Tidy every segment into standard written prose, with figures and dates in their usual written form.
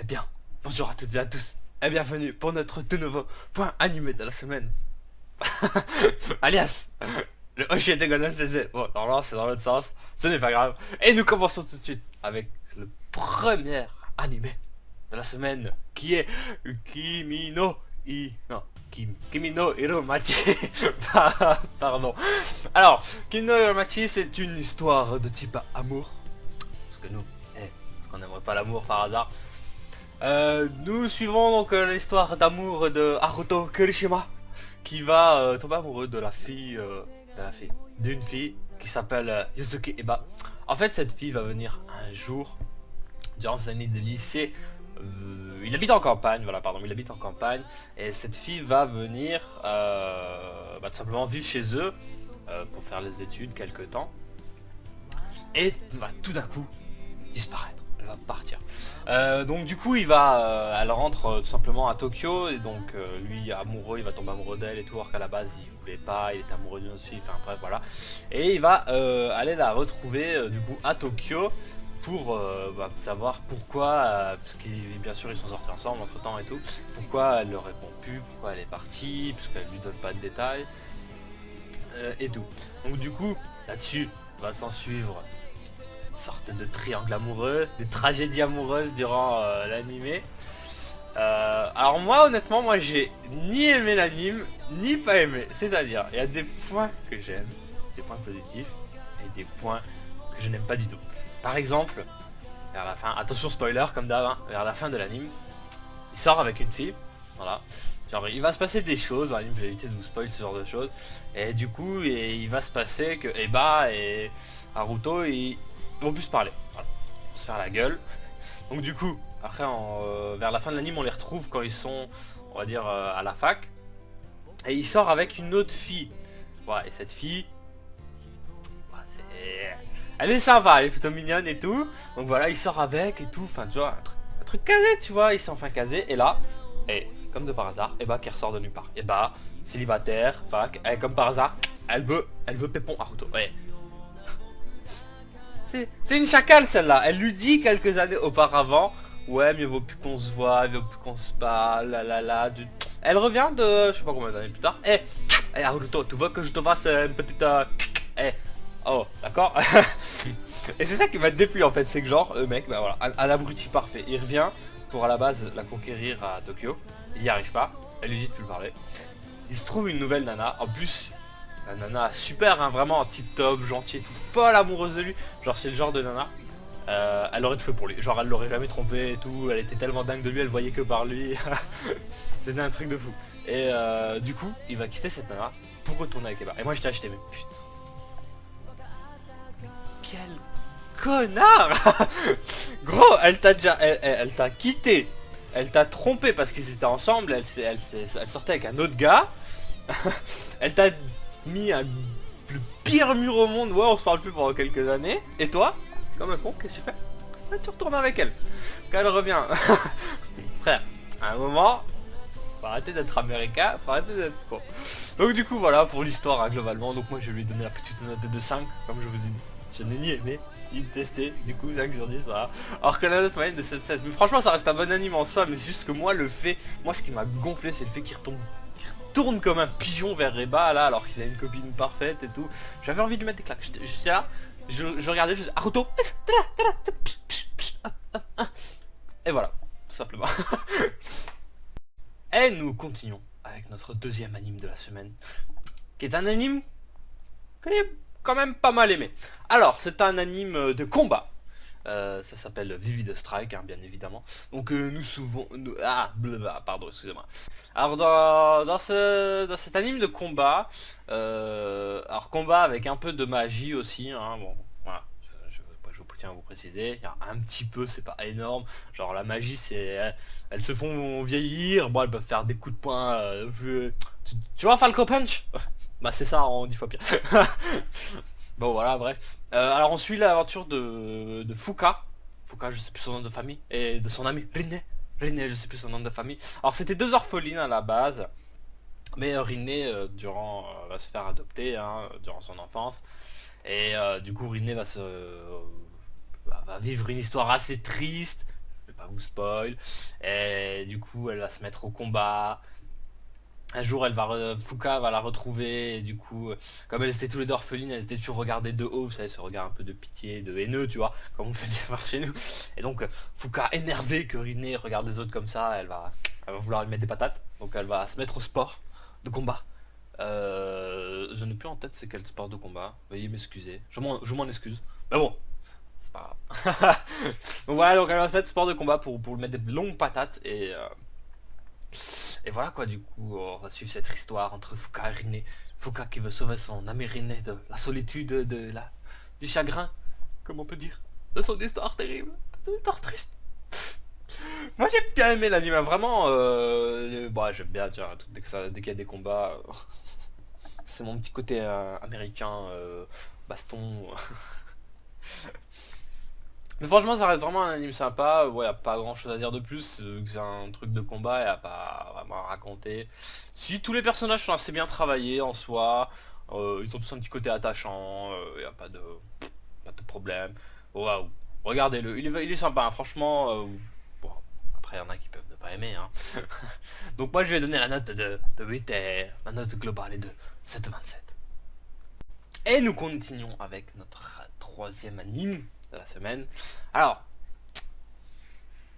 Eh bien, bonjour à toutes et à tous, et bienvenue pour notre tout nouveau point animé de la semaine. Alias, le Hoshi de Golden CZ. Bon, normalement c'est dans l'autre sens, ce n'est pas grave. Et nous commençons tout de suite avec le premier animé de la semaine, qui est Kimi no Non, Kimi no Iromachi. Pardon. Alors, Kimi no Iromachi, c'est une histoire de type amour. Parce que nous, parce qu'on n'aimerait pas l'amour par hasard. Nous suivons donc l'histoire d'amour de Haruto Kirishima qui va tomber amoureux de la fille, d'une fille qui s'appelle Yuzuki Eba. En fait, cette fille va venir un jour durant ses années de lycée. Il habite en campagne, voilà, pardon, il habite en campagne et cette fille va venir tout simplement vivre chez eux pour faire les études quelque temps et va tout d'un coup disparaître. Elle va partir. Donc du coup elle rentre tout simplement à Tokyo et donc lui amoureux, il va tomber amoureux d'elle et tout, alors qu'à la base il voulait pas, il était amoureux d'une autre fille, enfin bref voilà. Et il va aller la retrouver du coup à Tokyo pour savoir pourquoi, parce que bien sûr ils sont sortis ensemble entre temps et tout, pourquoi elle ne répond plus, pourquoi elle est partie, parce qu'elle lui donne pas de détails et tout. Donc du coup là-dessus va s'en suivre sorte de triangle amoureux, des tragédies amoureuses durant l'animé. Alors moi honnêtement, moi j'ai ni aimé l'anime, ni pas aimé. C'est-à-dire, il y a des points que j'aime, des points positifs, et des points que je n'aime pas du tout. Par exemple, vers la fin, attention spoiler comme d'hab, hein, vers la fin de l'anime, il sort avec une fille, voilà. Genre il va se passer des choses, dans l'anime j'ai évité de vous spoiler ce genre de choses. Et du coup, il va se passer que Eba et Haruto, ils vont plus se parler, voilà. Ils vont se faire la gueule. Donc du coup, après vers la fin de l'anime, on les retrouve quand ils sont, on va dire, à la fac. Et il sort avec une autre fille. Voilà, et cette fille, elle est sympa, elle est plutôt mignonne et tout. Donc voilà, il sort avec et tout, enfin tu vois, un truc casé, tu vois, il s'est enfin casé. Et là, et comme de par hasard, et bah qui ressort de nulle part. Et bah, célibataire, fac, et comme par hasard, elle veut Pépon Haruto. Ouais. C'est une chacale celle-là. Elle lui dit quelques années auparavant, ouais, mieux vaut plus qu'on se voit, mieux vaut plus qu'on se parle, Elle revient de, je sais pas combien d'années plus tard. Haruto, tu veux que je te fasse une petite... oh, d'accord. Et c'est ça qui m'a déplu en fait, c'est que genre, le mec, bah voilà, un abruti parfait. Il revient pour à la base la conquérir à Tokyo. Il n'y arrive pas, elle lui dit de plus le parler. Il se trouve une nouvelle nana, en plus... La nana super, hein, vraiment tip top, gentil et tout, folle amoureuse de lui. Genre c'est le genre de nana, elle aurait tout fait pour lui. Genre elle l'aurait jamais trompé et tout, elle était tellement dingue de lui, elle voyait que par lui. C'était un truc de fou. Et du coup, il va quitter cette nana pour retourner avec Eva. Et moi j'étais acheté, mais putain. Quel connard. Gros, elle t'a déjà... Elle t'a quitté. Elle t'a trompé parce qu'ils étaient ensemble, elle sortait avec un autre gars. Elle t'a mis le pire mur au monde, ouais on se parle plus pendant quelques années. Et toi, comme un con, qu'est-ce que tu fais? Là, tu retournes avec elle. Quand elle revient. Frère, à un moment, faut arrêter d'être américain, faut arrêter d'être con. Donc du coup voilà pour l'histoire hein, globalement. Donc moi je lui ai donné la petite note de 2,5 comme je vous ai dit. Je n'ai ni aimé, ni détesté, du coup 5 sur 10 ça. Alors que la note moyenne de 7,16. Mais franchement ça reste un bon anime en soi, mais c'est juste que moi moi ce qui m'a gonflé c'est le fait qu'il tourne comme un pigeon vers Reba là alors qu'il a une copine parfaite et tout. J'avais envie de lui mettre des claques. J'étais là, je regardais juste Haruto. Et voilà, tout simplement. Et nous continuons avec notre deuxième anime de la semaine, qui est un anime que j'ai quand même pas mal aimé. Alors, c'est un anime de combat. Ça s'appelle Vivid Strike, hein, bien évidemment. Donc pardon, excusez-moi. Alors dans cet anime de combat, alors combat avec un peu de magie aussi, hein, bon, voilà, je tiens à vous préciser, il y a un petit peu, c'est pas énorme, genre la magie c'est, elles se font vieillir, bon elles peuvent faire des coups de poing, tu vois Falco Punch. Bah c'est ça en 10 fois pire. Bon voilà bref. Alors on suit l'aventure de Fuka. Fuka je sais plus son nom de famille. Et de son ami Rinne. Rinne je sais plus son nom de famille. Alors c'était deux orphelines à la base. Mais Rinne va se faire adopter hein, durant son enfance. Et du coup Rinne va vivre une histoire assez triste. Je vais pas vous spoil. Et du coup elle va se mettre au combat. Un jour Fuka va la retrouver et du coup comme elles étaient tous les deux orphelines, elles étaient toujours regardées de haut, vous savez, ce regard un peu de pitié, de haineux, tu vois, comme on peut dire par chez nous. Et donc Fuka, énervée que Rinne regarde les autres comme ça, elle va vouloir lui mettre des patates. Donc elle va se mettre au sport de combat. Je n'ai plus en tête c'est quel sport de combat, veuillez m'excuser, je m'en excuse. Mais bon, c'est pas grave. Donc voilà, donc elle va se mettre au sport de combat pour lui mettre des longues patates et voilà quoi, du coup, on va suivre cette histoire entre Fuka et Rinne. Fuka qui veut sauver son ami Rinne de la solitude, du chagrin, comme on peut dire, de son histoire terrible, de son histoire triste. Moi j'ai bien aimé l'anime, vraiment, bah, j'aime bien, tiens, dès qu'il y a des combats, c'est mon petit côté américain, baston. Mais franchement ça reste vraiment un anime sympa, ouais, y a pas grand chose à dire de plus, vu que c'est un truc de combat, y a pas vraiment à raconter. Si tous les personnages sont assez bien travaillés en soi, ils ont tous un petit côté attachant, y a pas de problème. Waouh, regardez-le, il est sympa, hein, franchement, bon, après y en a qui peuvent ne pas aimer, hein. Donc moi je vais donner la note de 8 et la note globale est de 7,27. Et nous continuons avec notre troisième anime de la semaine. Alors,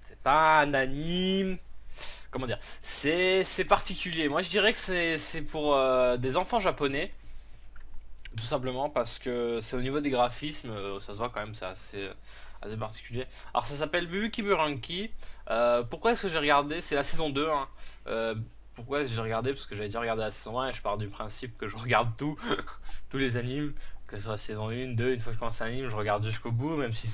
c'est pas un anime, comment dire, c'est particulier. Moi je dirais que c'est pour des enfants japonais, tout simplement parce que c'est au niveau des graphismes, ça se voit quand même, c'est assez particulier. Alors ça s'appelle Bubu Kiburanki. Pourquoi est-ce que j'ai regardé? C'est la saison 2, hein. Pourquoi j'ai regardé? Parce que j'avais déjà regardé la saison 1 et je pars du principe que je regarde tout, tous les animes, que ce soit la saison 1, 2, une fois que je commence un anime, je regarde jusqu'au bout, même si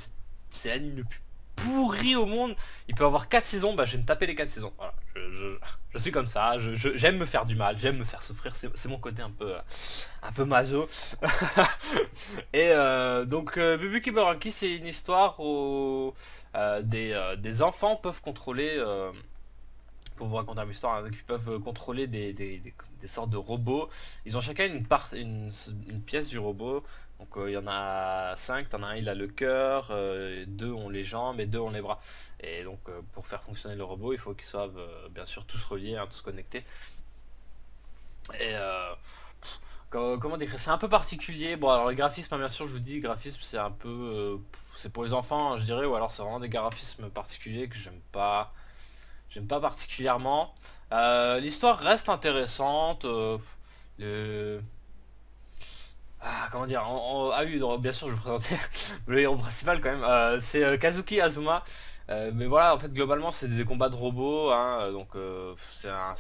c'est l'anime le plus pourri au monde. Il peut avoir 4 saisons, bah je vais me taper les 4 saisons. Voilà, je suis comme ça, j'aime me faire du mal, j'aime me faire souffrir, c'est mon côté un peu maso. Et donc Bubu Kiburanki, c'est une histoire où des enfants peuvent contrôler, pour vous raconter une histoire, hein, qui peuvent contrôler des sortes de robots. Ils ont chacun une pièce du robot. Donc il y en a 5, t'en as un il a le cœur, 2 ont les jambes et 2 ont les bras. Et donc pour faire fonctionner le robot, il faut qu'ils soient bien sûr tous reliés, hein, tous connectés. Et comment décrire? C'est un peu particulier. Bon alors le graphisme, hein, bien sûr je vous dis, le graphisme c'est un peu... c'est pour les enfants, hein, je dirais, ou alors c'est vraiment des graphismes particuliers que j'aime pas particulièrement. L'histoire reste intéressante. Le... comment dire, ah oui, donc, bien sûr je vais vous présenter le héros principal quand même. C'est Kazuki Azuma. Mais voilà, en fait globalement c'est des combats de robots, hein, donc c'est un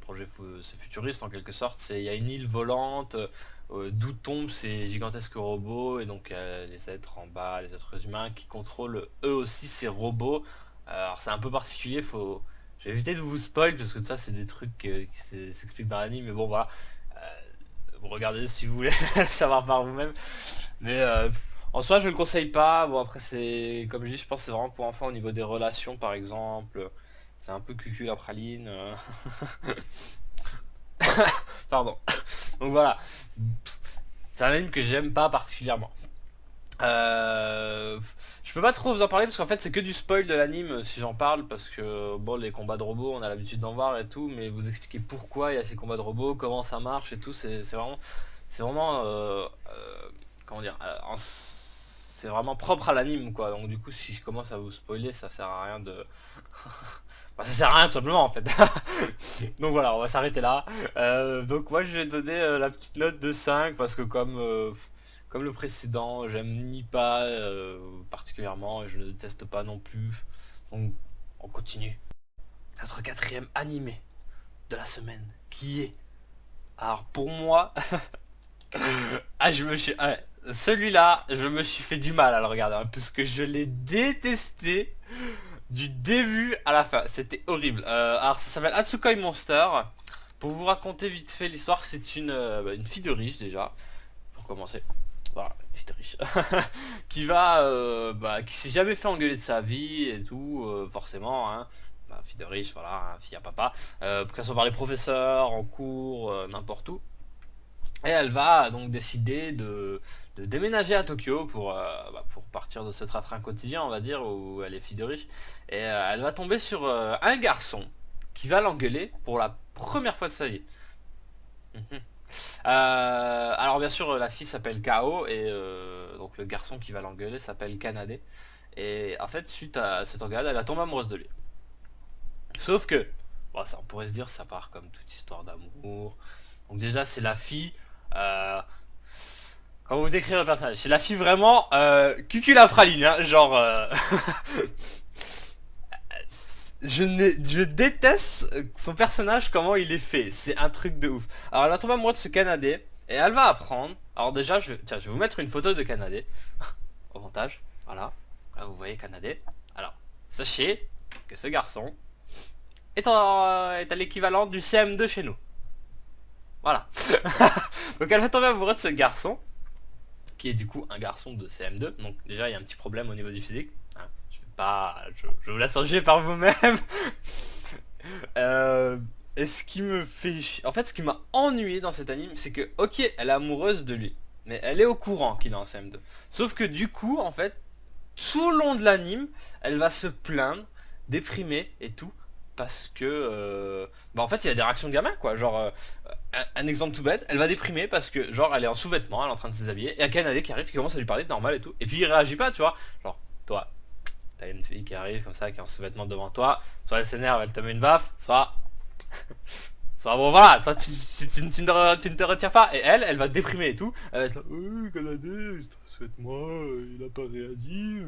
projet c'est futuriste en quelque sorte. Il y a une île volante d'où tombent ces gigantesques robots et donc les êtres en bas, les êtres humains qui contrôlent eux aussi ces robots. Alors c'est un peu particulier, j'ai évité de vous spoil parce que ça c'est des trucs qui s'expliquent dans l'anime, mais bon voilà. Vous regardez si vous voulez savoir par vous-même. Mais en soi je le conseille pas. Bon après c'est comme je dis, je pense que c'est vraiment pour enfants au niveau des relations par exemple. C'est un peu cucul la praline. Pardon. Donc voilà. C'est un anime que j'aime pas particulièrement. Je peux pas trop vous en parler parce qu'en fait c'est que du spoil de l'anime si j'en parle, parce que bon, les combats de robots on a l'habitude d'en voir et tout, mais vous expliquer pourquoi il y a ces combats de robots, comment ça marche et tout, c'est vraiment comment dire, c'est vraiment propre à l'anime quoi. Donc du coup si je commence à vous spoiler ça sert à rien de enfin, ça sert à rien tout simplement en fait. Donc voilà, on va s'arrêter là. Donc moi je vais donner la petite note de 5 parce que comme le précédent, j'aime ni pas particulièrement et je ne déteste pas non plus. Donc on continue. Notre quatrième animé de la semaine qui est... Alors pour moi... ah je me suis... ah, celui-là, je me suis fait du mal à le regarder, hein, puisque je l'ai détesté du début à la fin. C'était horrible. Alors ça s'appelle Atsukoi Monster. Pour vous raconter vite fait l'histoire, c'est une fille de riche déjà, pour commencer. Voilà, fille de riche. Qui s'est jamais fait engueuler de sa vie et tout, forcément, hein. Bah, fille de riche, voilà, hein, fille à papa. Que ça soit par les professeurs, en cours, n'importe où. Et elle va donc décider de déménager à Tokyo pour partir de ce train-train quotidien, on va dire, où elle est fille de riche. Et elle va tomber sur un garçon qui va l'engueuler pour la première fois de sa vie. Mhm. Alors bien sûr, la fille s'appelle Kao et donc le garçon qui va l'engueuler s'appelle Kanade. Et en fait, suite à cette engueulade, elle va tomber amoureuse de lui. Sauf que, bon, ça, on pourrait se dire, ça part comme toute histoire d'amour. Donc déjà, c'est la fille. euh, Comment vous décrire le personnage? C'est la fille vraiment cuculapraline, hein, genre. Je déteste son personnage, comment il est fait. C'est un truc de ouf. Alors elle va tomber amoureuse de ce Canadais et elle va apprendre. Alors déjà, tiens, je vais vous mettre une photo de Canadais au montage. Voilà. Là, vous voyez Canadais. Alors, sachez que ce garçon est à l'équivalent du CM2 chez nous. Voilà. Donc elle va tomber amoureuse de ce garçon, qui est du coup un garçon de CM2. Donc déjà, il y a un petit problème au niveau du physique. Hein, je vais pas... je vous laisse en juger par vous-même. Et ce qui me fait... En fait, ce qui m'a ennuyé dans cet anime, c'est que, ok, elle est amoureuse de lui. Mais elle est au courant qu'il est en CM2. Sauf que du coup, en fait, tout le long de l'anime, elle va se plaindre, déprimer et tout, parce que bah en fait il y a des réactions de gamin quoi, genre un exemple tout bête, elle va déprimer parce que genre elle est en sous-vêtements, elle est en train de se déshabiller, et un Canadien qui arrive qui commence à lui parler de normal et tout, et puis il réagit pas, tu vois, genre toi t'as une fille qui arrive comme ça qui est en sous-vêtements devant toi, soit elle s'énerve, elle te met une baffe, soit bon voilà, toi tu ne te retires pas, et elle va déprimer et tout, elle va être là, Canadien, souhaite-moi, il a pas réagi,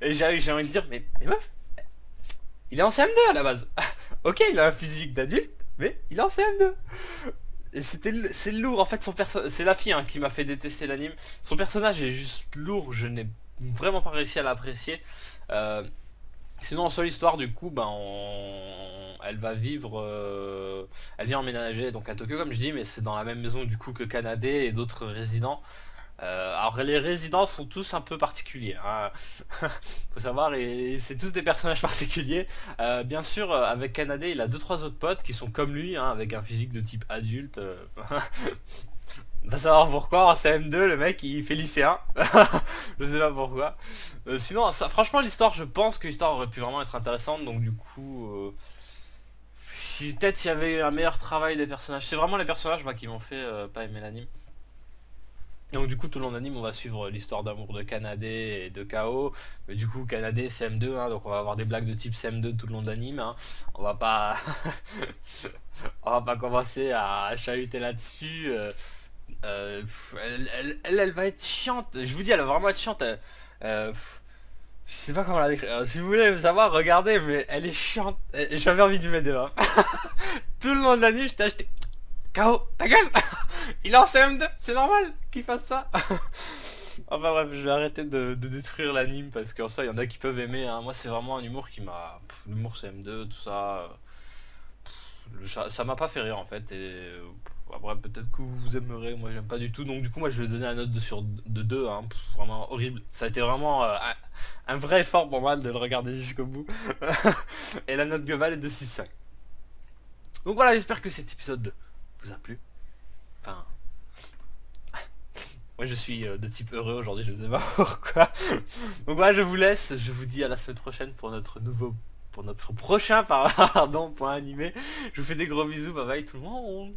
et j'ai envie de dire, mais meuf, il est en CM2 à la base. Ok, il a un physique d'adulte, mais il est en CM2. Et c'est lourd, en fait, c'est la fille hein, qui m'a fait détester l'anime. Son personnage est juste lourd, je n'ai vraiment pas réussi à l'apprécier. Euh, Sinon, en seule histoire, du coup, elle va vivre... Elle vient emménager donc à Tokyo, comme je dis, mais c'est dans la même maison du coup que Kanade et d'autres résidents. Alors les résidents sont tous un peu particuliers, hein. Faut savoir, et c'est tous des personnages particuliers. Bien sûr, avec Kanade, il a deux trois autres potes qui sont comme lui, hein, avec un physique de type adulte. Va savoir pourquoi en CM2 le mec il fait lycéen. Je sais pas pourquoi. Sinon, franchement l'histoire, je pense que l'histoire aurait pu vraiment être intéressante. Donc du coup, si peut-être il y avait un meilleur travail des personnages. C'est vraiment les personnages moi, qui m'ont fait pas aimer l'anime. Donc du coup tout le long de l'anime on va suivre l'histoire d'amour de Kanade et de Kao. Mais du coup Kanade CM2 hein, donc on va avoir des blagues de type CM2 tout le long de l'anime hein. On va pas on va pas commencer à chahuter là-dessus. Elle va être chiante. Je vous dis elle va vraiment être chiante. Je sais pas comment la décrire. Si vous voulez savoir regardez mais elle est chiante. J'avais envie de lui mettre des baffes. Tout le long de l'anime je t'ai acheté KO, ta gueule. Il est en CM2, c'est normal qu'il fasse ça. Enfin bref, je vais arrêter de détruire l'anime parce qu'en soi, il y en a qui peuvent aimer. Hein. Moi, c'est vraiment un humour qui m'a... L'humour CM2, tout ça... Ça m'a pas fait rire en fait. Et après, peut-être que vous aimerez. Moi, j'aime pas du tout. Donc du coup, moi, je vais donner un note de 2. Hein. Vraiment horrible. Ça a été vraiment un vrai effort pour moi de le regarder jusqu'au bout. Et la note globale est de 6,5. Donc voilà, j'espère que cet épisode vous a plu. Enfin... Moi je suis de type heureux aujourd'hui, je ne sais pas pourquoi. Donc voilà, je vous laisse, je vous dis à la semaine prochaine pour pour notre prochain pardon, point animé. Je vous fais des gros bisous, bye bye tout le monde.